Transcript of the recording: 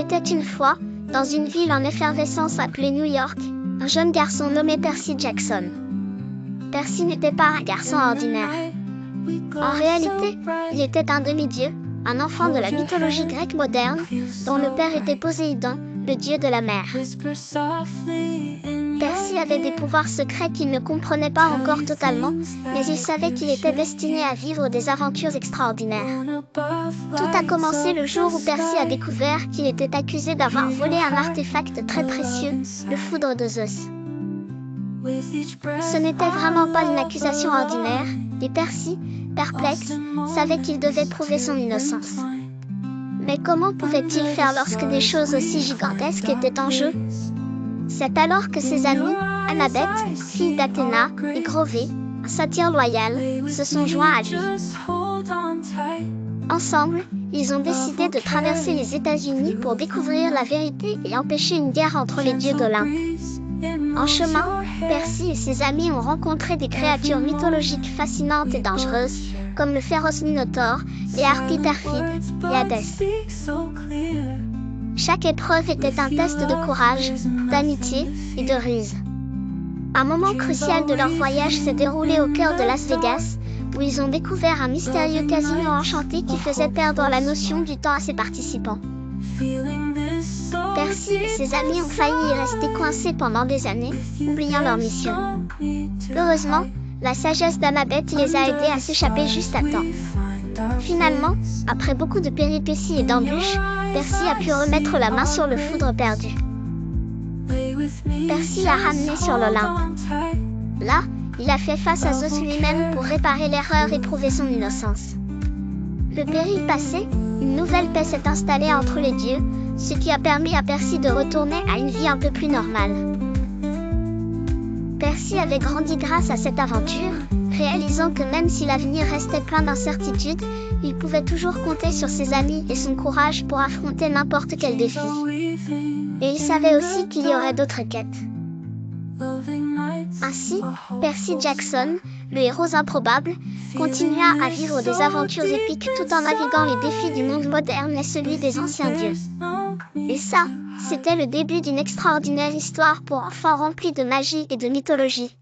était une fois, dans une ville en effervescence appelée New York, un jeune garçon nommé Percy Jackson. Percy n'était pas un garçon ordinaire. En réalité, il était un demi-dieu, un enfant de la mythologie grecque moderne, dont le père était Poséidon, le dieu de la mer. Percy avait des pouvoirs secrets qu'il ne comprenait pas encore totalement, mais il savait qu'il était destiné à vivre des aventures extraordinaires. Tout a commencé le jour où Percy a découvert qu'il était accusé d'avoir volé un artefact très précieux, le foudre de Zeus. Ce n'était vraiment pas une accusation ordinaire, et Percy, perplexe, savait qu'il devait prouver son innocence. Mais comment pouvait-il faire lorsque des choses aussi gigantesques étaient en jeu? C'est alors que ses amis, Annabeth, fille d'Athéna, et Grover, un satyre loyal, se sont joints à lui. Ensemble, ils ont décidé de traverser les États-Unis pour découvrir la vérité et empêcher une guerre entre les dieux d'Olympe. En chemin, Percy et ses amis ont rencontré des créatures mythologiques fascinantes et dangereuses, comme le féroce Minotaure, les harpies perfides et Hadès. Chaque épreuve était un test de courage, d'amitié et de ruse. Un moment crucial de leur voyage s'est déroulé au cœur de Las Vegas, où ils ont découvert un mystérieux casino enchanté qui faisait perdre la notion du temps à ses participants. Percy et ses amis ont failli y rester coincés pendant des années, oubliant leur mission. Heureusement, la sagesse d'Annabeth les a aidés à s'échapper juste à temps. Finalement, après beaucoup de péripéties et d'embûches, Percy a pu remettre la main sur le foudre perdu. Percy l'a ramené sur l'Olympe. Là, il a fait face à Zeus lui-même pour réparer l'erreur et prouver son innocence. Le péril passé, une nouvelle paix s'est installée entre les dieux, ce qui a permis à Percy de retourner à une vie un peu plus normale. Percy avait grandi grâce à cette aventure, réalisant que même si l'avenir restait plein d'incertitudes, il pouvait toujours compter sur ses amis et son courage pour affronter n'importe quel défi. Et il savait aussi qu'il y aurait d'autres quêtes. Ainsi, Percy Jackson, le héros improbable, continua à vivre des aventures épiques tout en naviguant les défis du monde moderne et celui des anciens dieux. Et ça, c'était le début d'une extraordinaire histoire pour enfants remplie de magie et de mythologie.